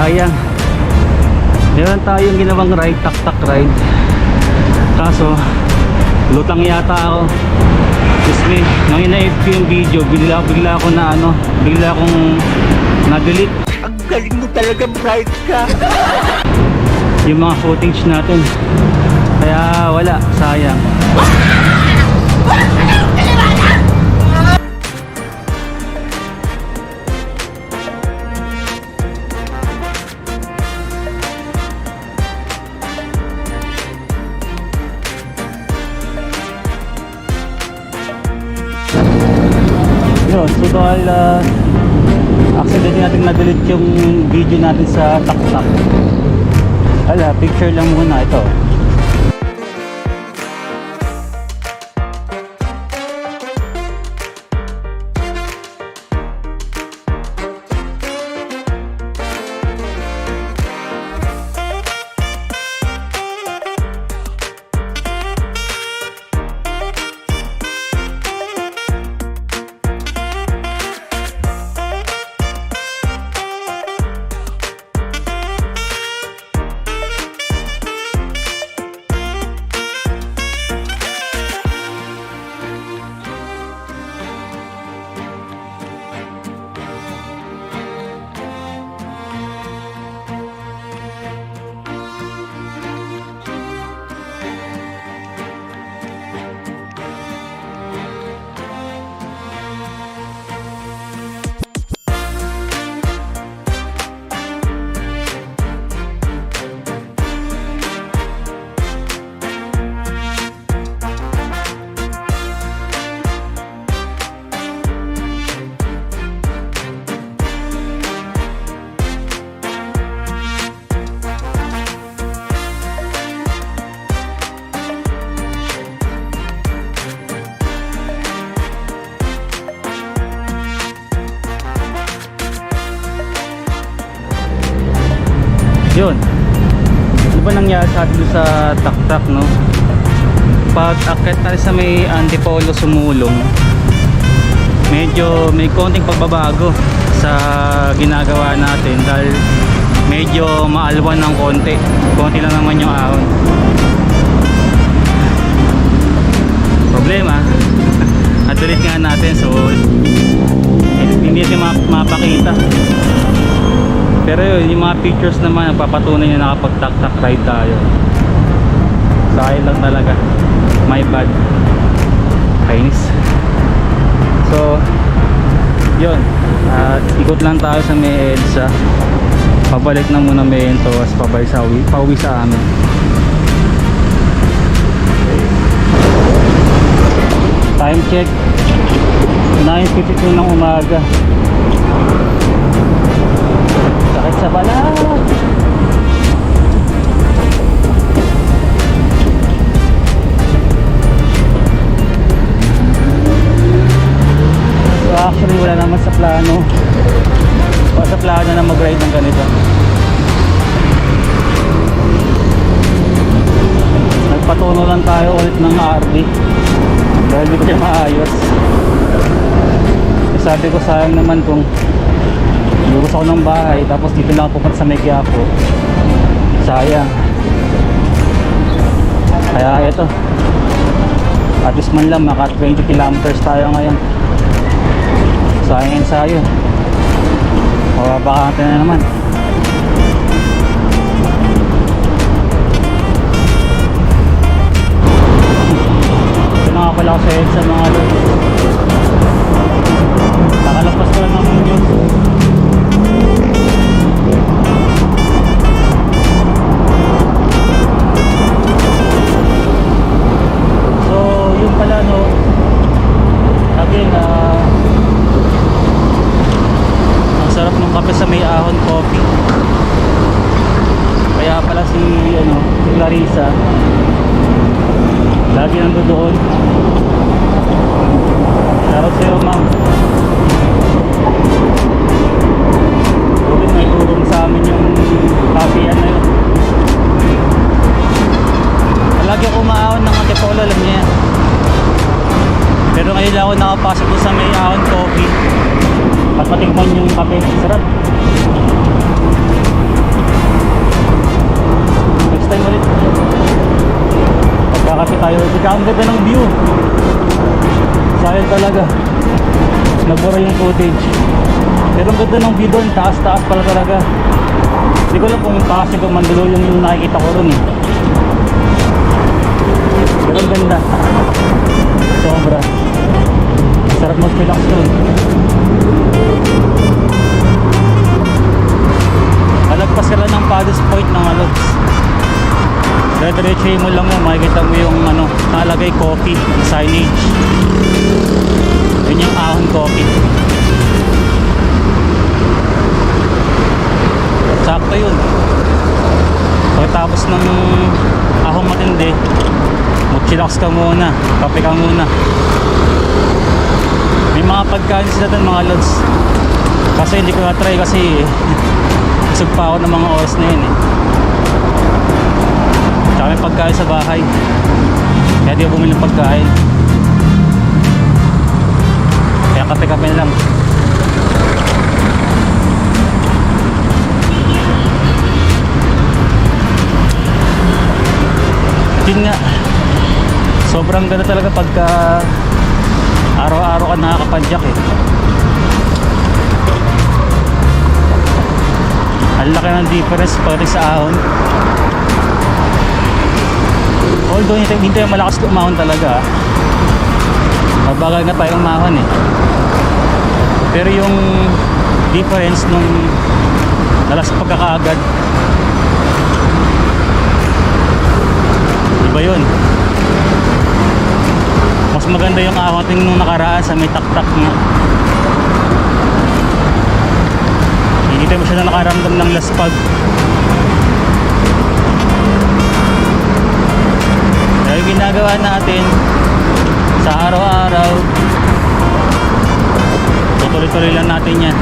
sayang. Meron tayong ginawang ride, tak-tak ride. Kaso lutang yata ako. Excuse me, nang ina-FP yung video, bigla ako na bigla akong na-delete. Ang galing mo talaga, bright ka. Yung mga footage natin. Kaya wala, sayang. Yun, so dahil accidentally natin na-delete yung video natin sa tak-tak. Ala, picture lang muna ito. Yun, ano ba nangyari sa atin sa tak-tak, no? Pag akit tayo sa may Antipolo Sumulong, medyo may konting pagbabago sa ginagawa natin dahil medyo maalwan ng konti lang naman yung ahon. Problema na-delete nga natin, so hindi natin mapakita. Pero yun, yung mga pictures naman nagpapatunay na nakapag-tak-tak ride tayo. Sayang lang talaga. My bad. Kainis. So yun, ikot lang tayo sa may EDSA. Pabalik na muna may ento, as pauwi sa amin. Time check 9:52 ng umaga. Sakit sa balat. So actually wala naman sa plano. Wala sa plano na mag-ride ng ganito. Nagpatuno lang tayo ulit ng RD dahil di ko siya maayos. Sabi ko sayang naman kung lurus ako ng bahay tapos dito lang ako pupunta sa Quiapo. Sayang. Kaya ito, at least man lang maka 20 kilometers tayo ngayon. Sayang ensayo. Mababaka natin na naman. Ito na nga pala ako sa EDSA mga lord. Nakalapas ko lang ng Muñoz. So yun pala, no, again, ang sarap ng kape sa may ahon coffee. Kaya pala si Clarissa lagi nando doon. Shoutout sa'yo, ma'am. May turong sa amin yung kapian na yun. Lagi ako umaahon ng Antipolo, alam niya yan. Pero ngayon lang ako nakapasok doon sa may ahon coffee at matikman yung kape. Sarap. Tsaka ang ganda ng view. Sayang talaga. Nabura yung footage. Pero ang ganda ng view doon. Taas-taas pala talaga. Hindi ko alam kung taas yung mandulo yung nakikita ko doon eh. Pero ang ganda. Sobra. Sarap mag-relax doon. Malagpas ka lang ng Paddles Point ng Alogs. Diretso mo lang yun, makikita mo yung ano, nakalagay coffee, signage. Yun yung Ahon Coffee. Sakto yun. Pagkatapos ng ahong matindi, mag-chillax ka muna, kape ka muna. May mga pagkain sila doon mga lods. Kasi hindi ko na-try kasi busog pa ako ng mga oras na yun eh. Tsaka may pagkain sa bahay. Kaya di ako bumili ng pagkain. Kaya kape-kape na lang. Yun nga, sobrang ganda talaga pagka araw-araw ka nakakapadyak eh. Ang laki ng difference pati sa ahon. Although hindi tayo malakas umahon talaga, mabagal nga tayo umahon eh. Pero yung difference nung nalas pagkakaagad, iba yun. Mas maganda yung ahon nung nakaraan sa may taktak nga. Hindi tayo masyadong nakaramdam ng laspag. Kaya yung ginagawa natin sa araw-araw, tutuloy-tuloy lang natin yan.